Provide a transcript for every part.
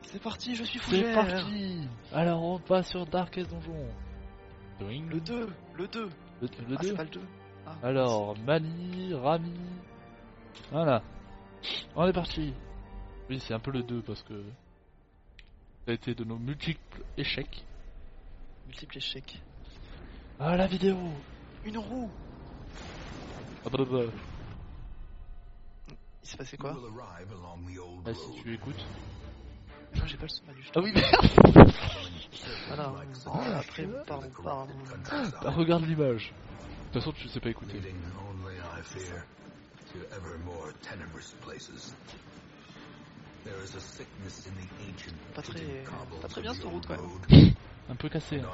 C'est parti, je suis C'est fougère. parti. Alors on passe sur Darkest Donjon. Doing. Le 2. Le Ah, 2. c'est pas le 2. Ah, Alors, Mani, Rami. Voilà. On est parti. Oui, c'est un peu le 2 parce que ça a été de nos multiples échecs. multiple échec. Ah, la vidéo. Une roue. Ah, bah. Il s'est passé quoi? Ah, si tu écoutes. Non, j'ai pas le son Manu. Ah oui, merde. Voilà. Après, on parle. Bah, regarde l'image. De toute façon, tu sais pas écouter. Pas très bien cette route quand même. Un peu cassé. Hein.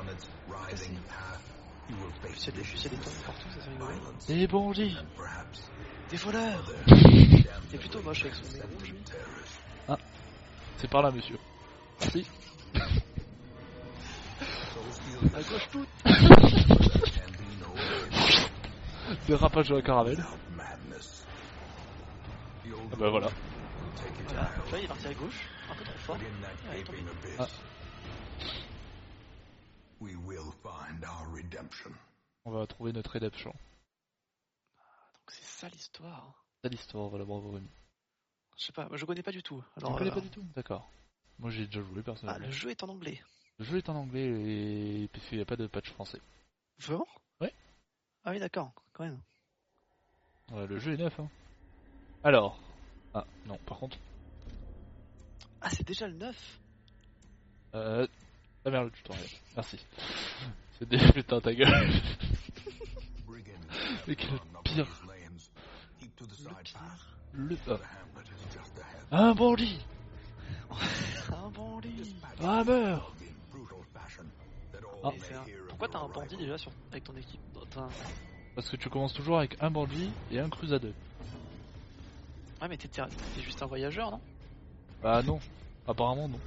Cassé. Puis il y a des tombes partout, ça c'est rigolo. Et bandits. Des voleurs. Il est plutôt moche avec son nez rouge. Ah, c'est par là, monsieur. Merci. À gauche tout. Dérapage de la caravelle. Ah bah voilà. Voilà, tu vois, il est parti à gauche, un peu trop fort. Ah, il est tombé. Ah. On va trouver notre rédemption. Donc c'est ça l'histoire. C'est l'histoire, voilà, bravo Rémi. Je sais pas, moi je connais pas du tout. Tu Alors, connais pas du tout? D'accord. Moi j'ai déjà joué personnellement. Ah, le jeu est en anglais. Le jeu est en anglais et parce qu'il n'y a pas de patch français. Vraiment? Ouais. Ah oui, d'accord, quand même. Ouais, le jeu est neuf, hein. Alors. Ah, non, par contre. Ah, c'est déjà le 9? Ah merde, le tutoriel. Merci. C'est des putain ta gueule. Mais quel pire. Le pire. Un bandit. Un bandit. Ah, meurt. Ah. Pourquoi t'as un bandit déjà avec ton équipe? Parce que tu commences toujours avec un bandit et un crusader. Ouais, mais t'es juste un voyageur, non? Bah non, apparemment non.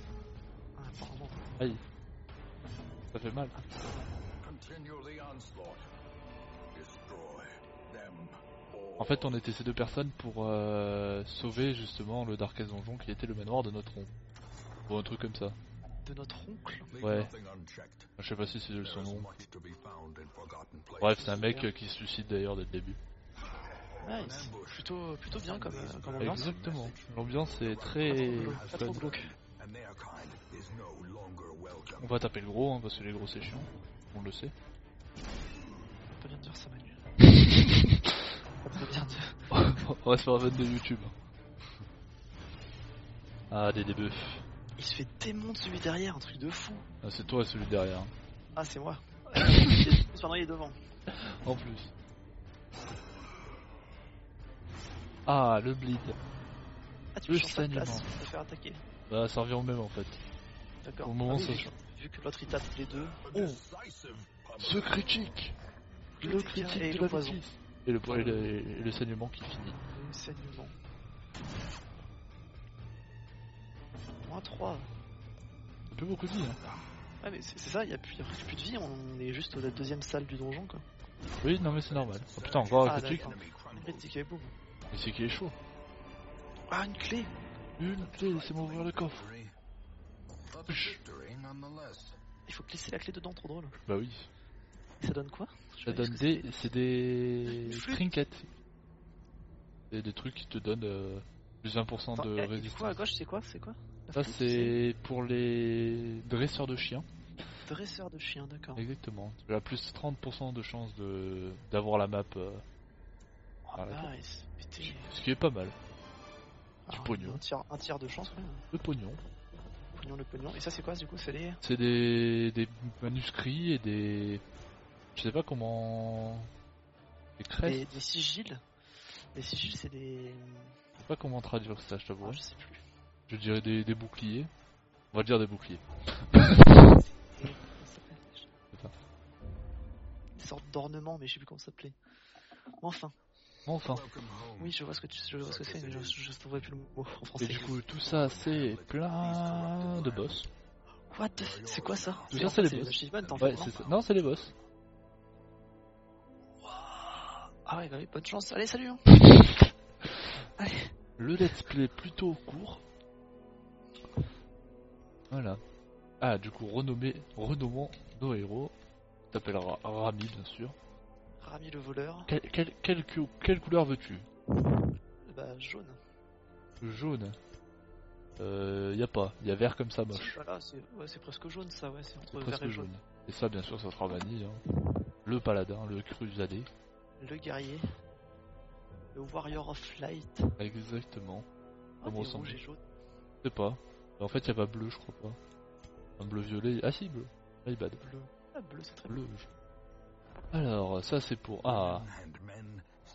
Ah, apparemment. Aïe. Ça fait mal. En fait, on était ces deux personnes pour sauver justement le Darkest Donjon qui était le manoir de notre oncle. Ou un truc comme ça. De notre oncle? Ouais. Je sais pas si c'est son nom. Bref, c'est un mec qui se suicide d'ailleurs dès le début. Nice. Plutôt bien comme ambiance. Exactement. L'ambiance est très Pas trop glauque. On va taper le gros hein, parce que les gros c'est chiant. On le sait. Pas bien de dire ça, Manu. Pas très bien dire. On va se faire un van de YouTube. Ah, des débuffs. Il se fait démonter celui derrière, un truc de fou. Ah, c'est toi celui derrière. Ah, c'est moi. Cependant, il est devant. En plus. Ah, le bleed. Ah, tu Le peux changer de place, saignement. tu peux te faire attaquer. Bah, ça revient au même en fait. D'accord. Au moment Ah oui, ça. vu que l'autre il tape les deux. Oh, ce critique. Le critique et de le la poison. bêtise. Et le saignement qui finit. Le saignement. Moins 3. Ça fait beaucoup de vie, hein. Ouais, mais c'est ça, il y a plus de vie, on est juste à la deuxième salle du donjon, quoi. Oui, non mais c'est normal. Oh putain, encore un critique. d'accord. Une critique et boum. Mais c'est qui est chaud. Ah, une clé. Une clé, laissez-moi ouvrir le coffre. Il faut glisser la clé dedans, trop drôle. Bah oui. Ça donne quoi? Ça donne c'est des flûte. trinkets. C'est des trucs qui te donnent plus 1% Attends, de et du résistance. coup, à gauche, c'est quoi? La Ça flûte, c'est pour les dresseurs de chiens. Dresseur de chien, d'accord. Exactement. Tu as plus 30% de chance d'avoir la map. Oh, nice. Putain. Ce qui est pas mal. Du Ah, pognon. Un tiers de chance, ouais. Le pognon. Le pognon. Et ça, c'est quoi, du coup? C'est des manuscrits et des... Je sais pas comment... Des crêpes. Des sigils. Les sigils, c'est des... Je sais pas comment traduire ça, je t'avoue. Ah, je sais plus. Je dirais des boucliers. On va dire des boucliers. C'est ça. Des sortes d'ornements, mais je sais plus comment ça s'appelait. Enfin. Oui, je vois ce que c'est, mais je ne trouverai plus le mot en français. Et du coup, tout ça, c'est plein de boss. What? C'est quoi ça? Tout ça, c'est les boss. achievements, en Ouais, fait, c'est ça. Non, c'est les boss. Ah ouais, bah oui, bonne chance. Allez, salut hein. Allez. Le let's play plutôt court. Voilà. Ah, du coup, renommons nos héros. T'appelleras Rami, bien sûr. Rami le voleur. Quelle couleur veux-tu? Bah, jaune. Jaune. Y a pas. Y a vert comme ça, moche. Voilà, c'est presque jaune ça, ouais, c'est entre Presque vert et jaune. jaune. Et ça, bien sûr, ça sera vanille. Hein. Le paladin, le crusadé. Le guerrier. Le warrior of light. Exactement. Oh, Comment des on rouges et jaunes. Je sais pas. En fait, y a pas bleu, je crois pas. Un bleu violet. Ah si, bleu. My bad. Bleu. Ah, bleu, c'est très Bleu. Alors, ça c'est pour... Ah.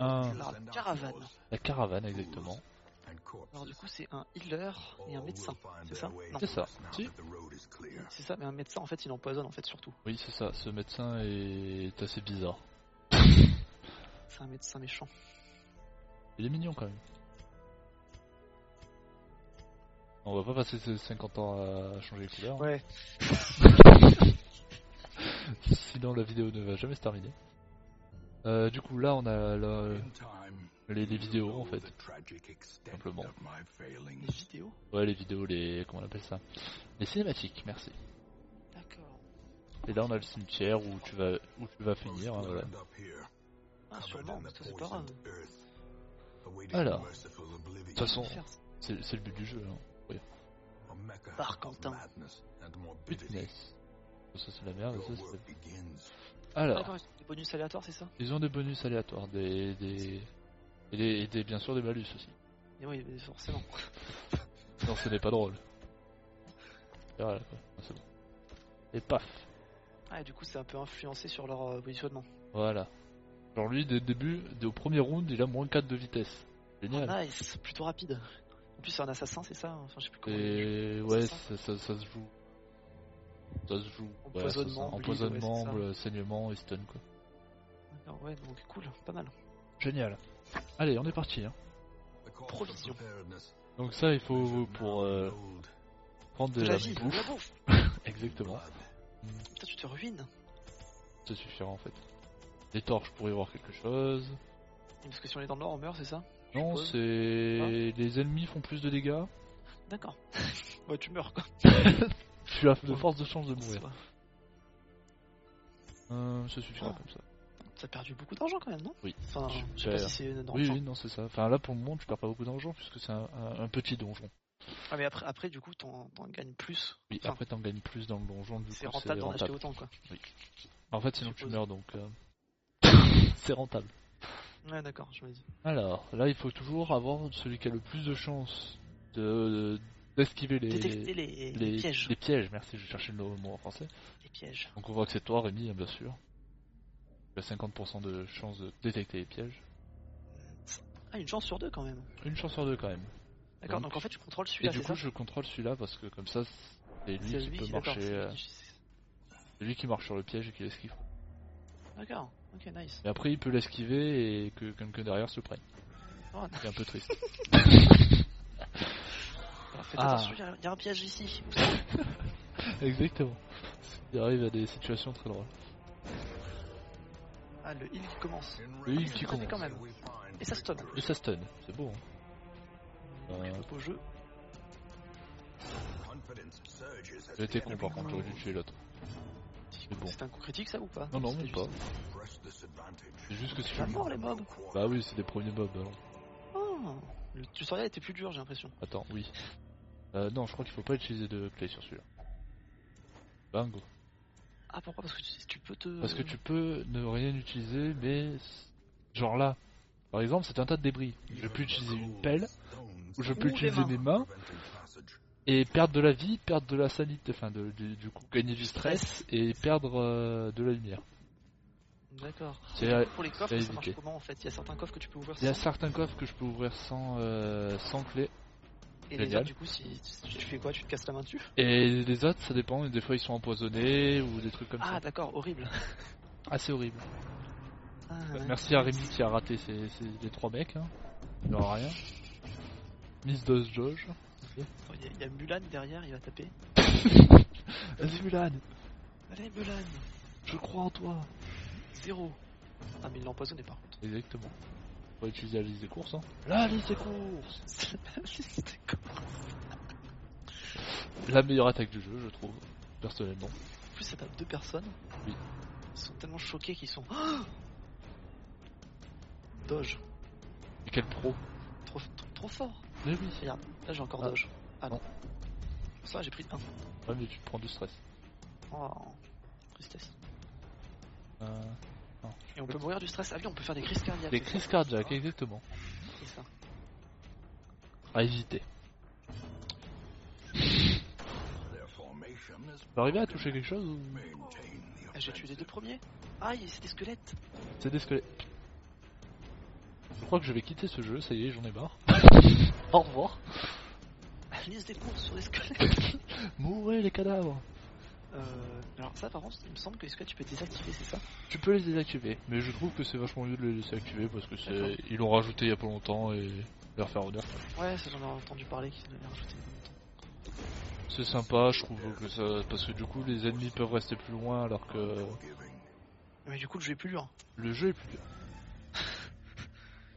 La caravane. La caravane, exactement. Alors du coup, c'est un healer et un médecin, c'est ça? Non. C'est ça. Si. C'est ça, mais un médecin, en fait, il empoisonne, en fait, surtout. Oui, c'est ça. Ce médecin est assez bizarre. C'est un médecin méchant. Il est mignon quand même. On va pas passer ces 50 ans à changer les couleurs. Ouais. Sinon la vidéo ne va jamais se terminer. Du coup là on a les vidéos en fait. Simplement. Les vidéos? Ouais, les vidéos, comment on appelle ça? Les cinématiques, merci. D'accord. Et là on a le cimetière où tu vas finir, hein, voilà. Ah, sûrement, mais ça c'est pas grave. Alors, de toute façon, c'est le but du jeu. Hein. Oui. Barcantin. Fitness. Ça c'est la merde, ça c'est... Alors, d'accord, des bonus aléatoires, c'est ça? ils ont des bonus aléatoires, et bien sûr des malus aussi. Et oui, mais forcément. Non, ce n'est pas drôle. Et voilà quoi, c'est bon. Et paf. Ah, et du coup, c'est un peu influencé sur leur positionnement. Voilà. Genre lui, dès le début, au premier round, il a moins 4 de vitesse. Génial. Oh, nice, plutôt rapide. En plus, c'est un assassin, c'est ça? Enfin, je sais plus comment. Et ouais, ça se joue. Ça se joue. Empoisonnement, empoisonnement, ouais, saignement et stun quoi. D'accord, ouais, donc cool, pas mal. Génial. Allez, on est parti. Hein. Provision. Donc ça, il faut pour prendre de la bouffe. Exactement. Putain, tu te ruines. Ça suffira en fait. Les torches pour y voir quelque chose. Parce que si on est dans le nord, on meurt, c'est ça? Non, c'est... Les ennemis font plus de dégâts. D'accord. Ouais, tu meurs quoi. Tu as de force de chance de mourir. Ça suffira comme ça. Ça a perdu beaucoup d'argent quand même, non? Oui. Enfin, je sais pas si c'est normal. Oui, non, c'est ça. Enfin, là pour le moment, tu perds pas beaucoup d'argent puisque c'est un petit donjon. Ah, mais après du coup, t'en gagnes plus. Oui, enfin, après t'en gagnes plus dans le donjon. C'est rentable d'en acheter autant quoi. Oui. En fait, sinon tu meurs donc. C'est rentable. Ouais, d'accord, je me dis. Alors, là, il faut toujours avoir celui qui a le plus de chances d'esquiver détecter les pièges. Les pièges, merci, je cherchais le mot en français. Les pièges. Donc on voit que c'est toi, Rémi, bien sûr. Tu as 50% de chance de détecter les pièges. Ah, une chance sur deux quand même. Une chance sur deux quand même. D'accord, donc en fait tu contrôles celui-là, c'est ça? Et du coup je contrôle celui-là parce que comme ça c'est lui qui peut marcher. C'est lui qui marche sur le piège et qui l'esquive. D'accord, ok, nice. Et après il peut l'esquiver et que quelqu'un derrière se prenne. Oh, c'est un peu triste. Alors, faites attention, il y a un piège ici. Exactement. Il arrive à des situations très drôles. Ah, le heal qui commence. Le heal qui commence. Quand même. Et ça stun. Et ça stun, c'est beau. Beau jeu. J'étais con par contre, j'aurais dû tuer l'autre. Bon. C'est un coup critique ça ou pas? Non, même pas. C'est juste que si tu mort les mobs. Bah oui, c'est des premiers mobs alors. Oh, le tutoriel était plus dur, j'ai l'impression. Attends, oui. Non, je crois qu'il faut pas utiliser de play sur celui-là. Bingo. Ah, pourquoi? Parce que tu peux te... Parce que tu peux ne rien utiliser, mais... Genre là, par exemple, c'est un tas de débris. Je peux utiliser une pelle, ou je peux utiliser mes mains, et perdre de la vie, perdre de la sanité, enfin du coup gagner du stress, et perdre de la lumière. D'accord. C'est pour les coffres, ça marche comment en fait? Il y a certains coffres que tu peux ouvrir sans... Il y a certains coffres que je peux ouvrir sans clé. Et les autres, du coup, si tu fais quoi? Tu te casses la main dessus? Et les autres, ça dépend, des fois ils sont empoisonnés, ou des trucs comme ça. Ah d'accord, horrible. Ah, c'est horrible. Merci à Rémi qui a raté les 3 mecs, hein. Il n'aura rien. Miss Dos Josh. Il y a Mulan derrière, il va taper. Vas-y Mulan. Allez Mulan. Je crois en toi. 0. Ah mais il l'a empoisonné par contre. Exactement. On va utiliser la liste des courses, hein. La liste des courses. La liste des courses. la meilleure attaque du jeu, je trouve, personnellement. En plus, ça tape 2 personnes. Oui. Ils sont tellement choqués qu'ils sont. Doge. Et quel pro. Trop fort. Mais oui. Regarde, là j'ai encore Doge. Ah non. Ça, j'ai pris 1. Ouais, mais tu te prends du stress. Oh, tristesse. Non. Et on peut mourir du stress. Ah oui, on peut faire des crises cardiaques. Des crises cardiaques, exactement. C'est ça. À éviter. T'es arrivé à toucher quelque chose ou... J'ai tué les 2 premiers. Aïe, c'est des squelettes. C'est des squelettes. Je crois que je vais quitter ce jeu, ça y est, j'en ai marre. Au revoir. Liste des courses sur les squelettes. Mourez les cadavres. Alors ça par contre, il me semble que les squelettes tu peux désactiver, c'est ça? Tu peux les désactiver, mais je trouve que c'est vachement mieux de les laisser activer parce que c'est... Ils l'ont rajouté il y a pas longtemps et leur faire honneur. Ouais, ça j'en ai entendu parler qu'ils l'avaient rajouté il y a pas longtemps. C'est sympa, je trouve que ça... Parce que du coup les ennemis peuvent rester plus loin alors que... Mais du coup le jeu est plus dur. Le jeu est plus dur.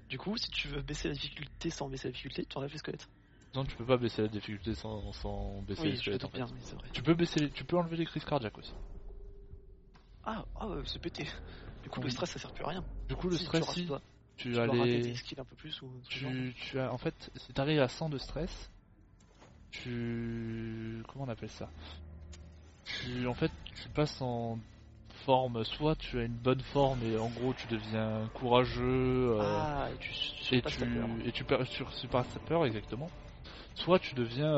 Du coup, si tu veux baisser la difficulté sans baisser la difficulté, tu enlèves les squelettes. Non, tu peux pas baisser la difficulté sans baisser les squelettes en fait. Bien, oui, c'est vrai. Tu peux enlever les crises cardiaques aussi. Ah, c'est pété. Du coup, le stress ça sert plus à rien. Du coup, le stress, si tu as les skills un peu plus ou tu as en fait, si t'arrives à 100 de stress, comment on appelle ça? En fait, tu passes en forme, soit tu as une bonne forme et en gros tu deviens courageux et tu surpasses ta peur exactement. Soit tu deviens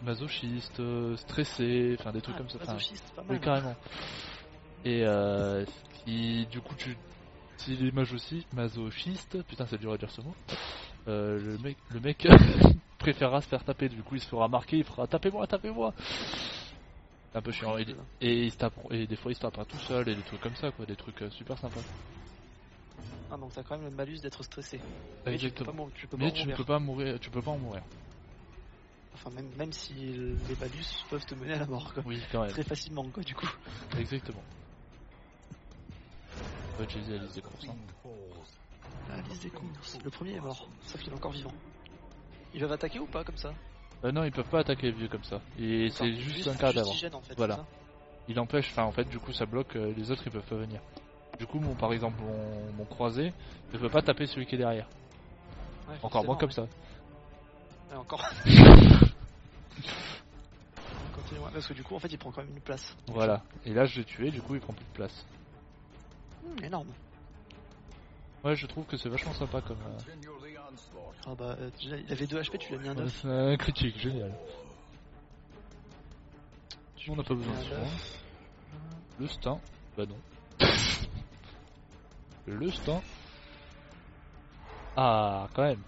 masochiste, stressé, enfin des trucs comme ça. Masochiste, pas mal. Oui, carrément. Et du coup s'il est masochiste, putain c'est dur à dire ce mot. Le mec préférera se faire taper, du coup il se fera marquer, il fera tapez-moi. C'est un peu chiant et des fois il se tapera tout seul et des trucs comme ça quoi, des trucs super sympas. Ah donc t'as quand même le malus d'être stressé. Exactement. Mais tu ne peux pas mourir, tu peux pas en mourir. Enfin même si les malus peuvent te mener à la mort quoi. Oui quand même. Très facilement quoi du coup. Exactement. On va utiliser la liste des courses. La liste des courses. Le premier est mort, sauf qu'il est encore vivant. Ils peuvent attaquer ou pas comme ça? Non, ils peuvent pas attaquer les vieux comme ça. Et c'est juste un cadavre. En fait, voilà. Il empêche, enfin en fait du coup ça bloque, les autres ils peuvent pas venir. Du coup par exemple mon croisé ne peut pas taper celui qui est derrière. Ouais, encore moins comme ça. Ouais, encore. Parce que du coup en fait il prend quand même une place. Voilà. Et là je l'ai tué, du coup il prend plus de place. Énorme. Ouais, je trouve que c'est vachement sympa comme... Ah bah déjà il avait 2 HP, tu l'as mis un 9. C'est un critique, génial. On n'a pas besoin de soin. Le stun, bah non. Le stun. Ah, quand même.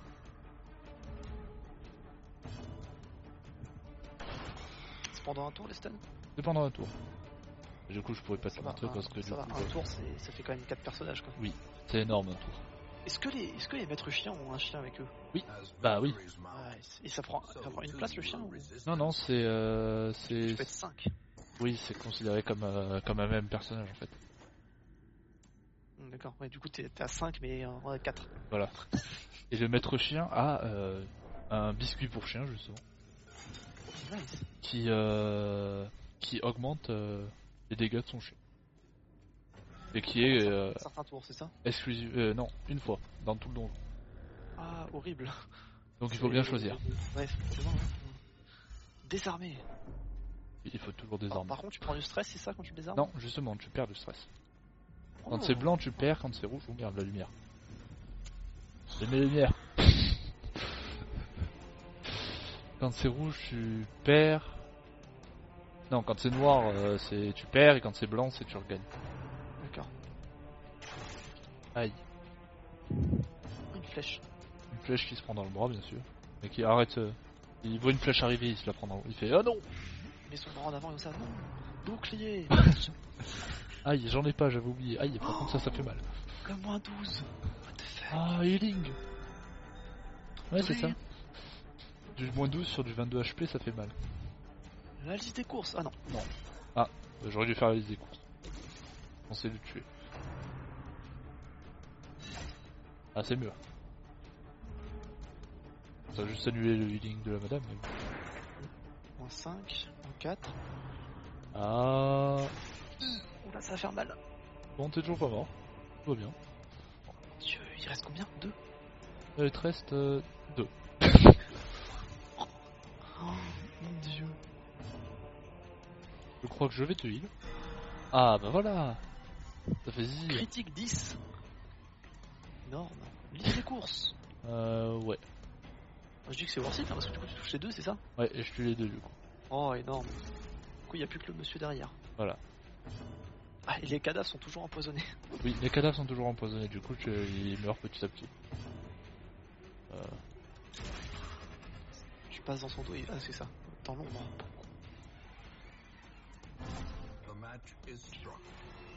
C'est pendant un tour les stuns? C'est pendant un tour. Du coup je pourrais pas te montrer parce que du coup... Un tour ça fait quand même 4 personnages quoi. Oui, c'est énorme un tour. Est-ce que les maîtres chiens ont un chien avec eux? Oui, bah oui. Et ça prend une place le chien ou... Non, c'est... Tu peux être 5. Oui, c'est considéré comme un même personnage en fait. D'accord, ouais, du coup t'es à 5 mais en 4. Voilà. Et le maître chien a un biscuit pour chien justement. Nice. Qui augmente les dégâts de son chien. Et qui est... un certain tour, c'est ça? Exclusif... non, une fois, dans tout le donjon. Ah, horrible. Donc il faut bien choisir. Ouais, effectivement. Désarmer. Il faut toujours désarmer. Par contre, tu prends du stress, c'est ça quand tu désarmes? Non, justement, tu perds du stress. Quand c'est blanc, tu perds, quand c'est rouge, on garde la lumière. J'aime les lumières. Quand c'est rouge, tu perds. Non, quand c'est noir, tu perds, et quand c'est blanc, c'est tu regagnes. D'accord. Aïe. Une flèche. Une flèche qui se prend dans le bras, bien sûr. Mais qui arrête. Il voit une flèche arriver, il se la prend dans le... Il fait oh non! Il met son bras en avant et ça, non! Bouclier! Aïe, j'en ai pas, j'avais oublié. Aïe, par contre, ça fait mal. Le moins 12! What the fuck? Ah, healing! Ouais, c'est ça. Du moins 12 sur du 22 HP, ça fait mal. La liste des courses! Ah non! Non. Ah, j'aurais dû faire la liste des courses. On sait le tuer. Ah, c'est mieux. Ça a juste annulé le healing de la madame. Mais... Bon, 5, 4. Ah. Oula, ça va faire mal. Bon, t'es toujours pas mort. Tout va bien. Dieu, il reste combien? 2? Il te reste 2. Oh mon dieu. Je crois que je vais te heal. Ah bah voilà. Ça fait zizir. Critique 10. Énorme. Liste des courses. Ouais. Je dis que c'est worth it, hein, parce que du coup tu touches les 2, c'est ça? Ouais, et je tue les 2 du coup. Oh, énorme. Du coup, il n'y a plus que le monsieur derrière. Voilà. Ah, et les cadavres sont toujours empoisonnés. Oui, les cadavres sont toujours empoisonnés, du coup ils meurent petit à petit. Je passe dans son dos et... Ah, c'est ça. Dans l'ombre.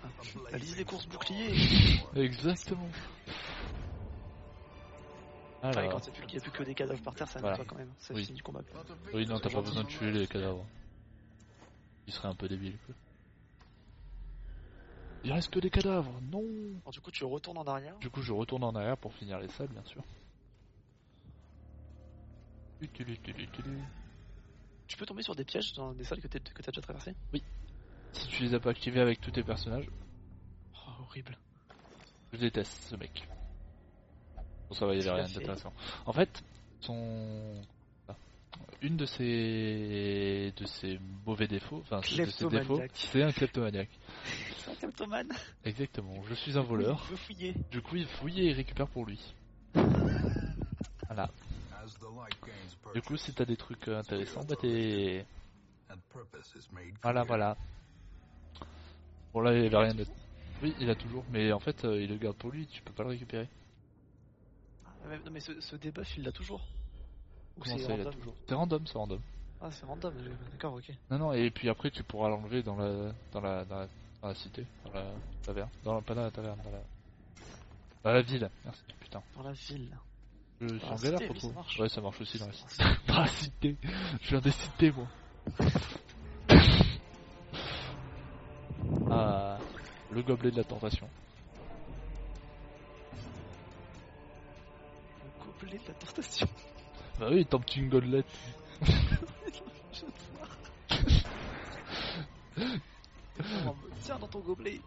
Ah, la liste des courses bouclier. Exactement. Enfin, Alors. quand il n'y a plus que des cadavres par terre, ça nettoie quand même. Ça finit du combat. Oui, non, t'as pas besoin de tuer les cadavres. Il serait un peu débile. Quoi. Il reste que des cadavres, non. Alors, du coup, tu retournes en arrière. Du coup, je retourne en arrière pour finir les salles, bien sûr. Tu peux tomber sur des pièges dans des salles que t'as déjà traversées? Oui. Si tu les as pas activés avec tous tes personnages. Oh, horrible. Je déteste ce mec. Bon, ça va, il y avait rien d'intéressant. En fait, une de ses mauvais défauts, enfin de ses défauts, c'est un kleptomaniaque. C'est un kleptomane. Exactement, je suis un voleur. Il veut fouiller. Du coup, il fouille et il récupère pour lui. Voilà. Du coup, si t'as des trucs intéressants, bah t'es... Voilà. Bon là, il avait rien d'autre. Oui, il a toujours, mais en fait, il le garde pour lui, tu peux pas le récupérer. Non mais ce debuff, il l'a toujours. Comment ça, il l'a toujours? C'est random, c'est random. Ah, c'est random, d'accord, ok. Non, et puis après, tu pourras l'enlever dans la cité, dans la taverne. Pas dans la taverne, dans la ville, merci, putain. Dans la ville. Je suis en galère pour trouver. Ouais, ça marche aussi dans la cité. Dans la cité. Je viens des cités, moi. Ah, le gobelet de la tentation. Le gobelet de la tentation. Bah oui, tant que tu une godelette. Tiens dans ton gobelet.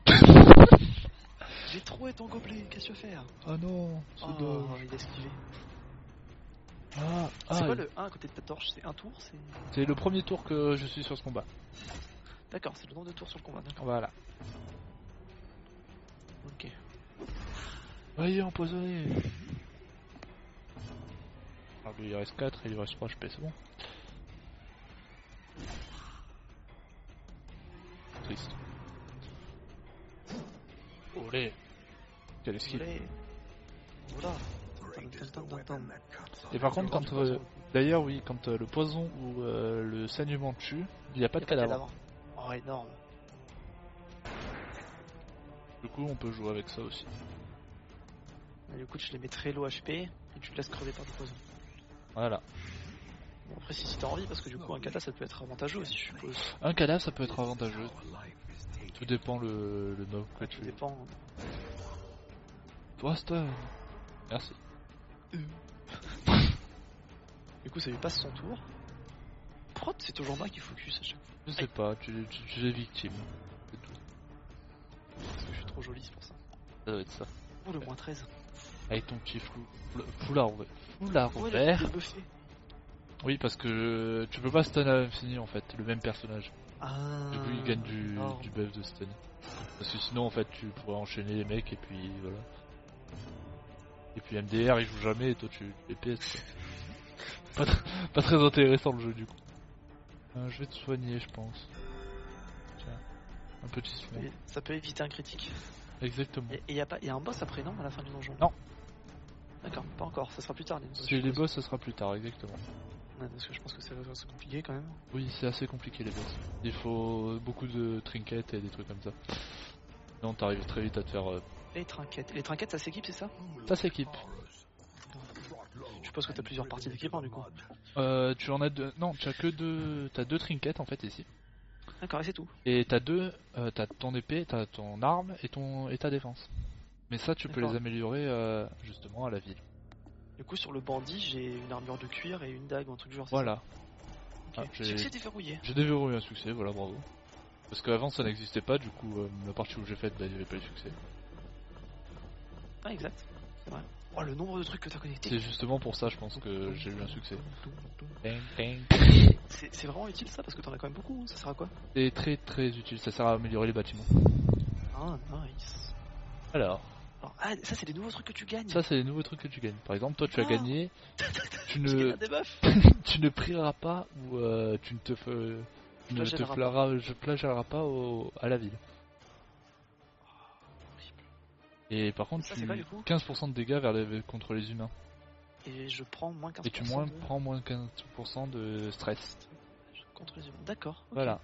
J'ai trouvé ton gobelet, qu'est-ce que tu veux faire? Ah non, c'est dommage. Il a esquivé. C'est quoi le 1 à côté de ta torche? C'est un tour? C'est le premier tour que je suis sur ce combat. D'accord, c'est le nombre de tours sur le combat, d'accord. Voilà. Ok. Voyez, empoisonné. Alors lui il reste 4 et il reste 3 HP, c'est bon. Triste. Olé. Quel esquive. Voilà. Et par contre, quand d'ailleurs, oui, quand le poison ou le saignement tue, il n'y a pas de cadavre. Oh, énorme. Du coup, on peut jouer avec ça aussi. Et du coup, tu les mets très low HP et tu te laisses crever par du poison. Voilà. Bon, après, si t'as envie, parce que du coup, un cadavre ça peut être avantageux aussi, je suppose. Un cadavre ça peut être avantageux. Tout dépend le mob que tu veux. Tout dépend. Boston. Merci. Du coup, ça lui passe son tour. Pourquoi c'est toujours moi qui focus à chaque fois? Je sais pas, tu es victime. C'est tout. Parce que je suis trop joli, c'est pour ça. Ça doit être ça. Oh, le moins 13. Avec ton petit foulard vert. Oui, parce que tu peux pas stun à l'infini en fait, le même personnage. Du coup, il gagne du buff de stun. Parce que sinon, en fait, tu pourrais enchaîner les mecs et puis voilà. Et puis MDR il joue jamais et toi tu PS. Pas très intéressant le jeu du coup. Je vais te soigner, je pense. Tiens, un petit soin. Ça peut éviter un critique. Exactement. Et y a un boss après, non, à la fin du donjon? Non. D'accord, pas encore, ça sera plus tard. Si les boss, ça sera plus tard, exactement. Ouais, parce que je pense que c'est compliqué quand même. Oui, c'est assez compliqué les boss. Il faut beaucoup de trinkets et des trucs comme ça. Sinon, t'arrives très vite à te faire. Les trinquettes, ça s'équipe, c'est ça? Ça s'équipe. Je suppose que t'as plusieurs parties d'équipement du coup. Tu en as deux. Non, tu as que deux. T'as deux trinkets en fait ici. D'accord, et c'est tout. Et t'as t'as ton épée, t'as ton arme et ta défense. Mais ça, tu peux les améliorer justement à la ville. Du coup, sur le bandit, j'ai une armure de cuir et une dague ou un truc du genre. Voilà. Ok. Succès déverrouillé. J'ai déverrouillé un succès, voilà, bravo. Parce qu'avant ça n'existait pas, du coup, la partie où j'ai faite, bah, il n'y avait pas eu de succès. Ah, exact. C'est vrai. Oh, le nombre de trucs que t'as connecté. C'est justement pour ça, je pense que j'ai eu un succès. C'est vraiment utile ça, parce que t'en as quand même beaucoup, ça sert à quoi? C'est très très utile, ça sert à améliorer les bâtiments. Ah, nice. Alors, ça c'est des nouveaux trucs que tu gagnes. Ça c'est les nouveaux trucs que tu gagnes. Par exemple, toi tu as gagné. Tu ne prieras pas ou tu ne te flagelleras pas à la ville. Et par contre, ça, tu pas, du coup 15% de dégâts contre les humains. Et je prends moins 15%. Et tu prends moins 15% de stress. Contre les humains, d'accord. Okay. Voilà.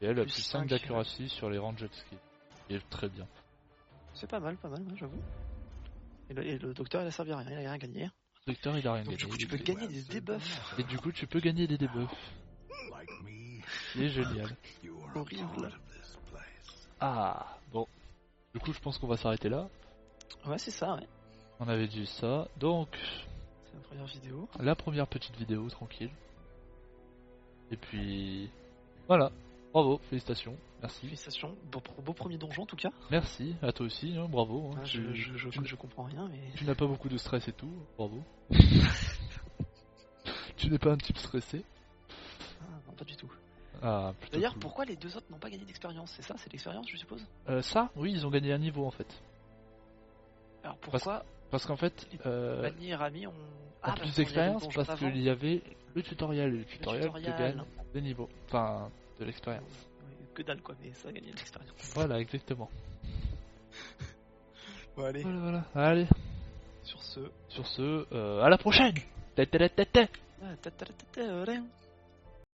Et elle a plus 5 d'accuracy sur les range jet ski. Et très bien. C'est pas mal, j'avoue. Et le docteur il a servi à rien, il a rien gagné. Le docteur il a rien gagné. Du coup tu peux gagner des debuffs. Et du coup tu peux gagner des debuffs. C'est génial. Horrible. Ah bon. Du coup je pense qu'on va s'arrêter là. Ouais c'est ça ouais. On avait dit ça, donc... C'est la première vidéo. La première petite vidéo, tranquille. Et puis... Voilà. Bravo, félicitations, merci. Félicitations, beau premier donjon en tout cas. Merci, à toi aussi, hein, bravo. Hein, je comprends rien mais... Tu n'as pas beaucoup de stress et tout, bravo. Tu n'es pas un type stressé? Ah non, pas du tout. Ah, d'ailleurs, cool. Pourquoi les deux autres n'ont pas gagné d'expérience? C'est ça, c'est l'expérience je suppose? Ça, oui, ils ont gagné un niveau en fait. Alors pourquoi? Parce qu'en fait... Fanny et Rami ont plus d'expérience parce qu'il y avait le tutoriel. Le tutoriel te gagne des niveaux. Enfin, de l'expérience. Oui, que dalle quoi, mais ça a gagné de l'expérience. Voilà, exactement. Bon, allez. Voilà. Allez. Sur ce, à la prochaine.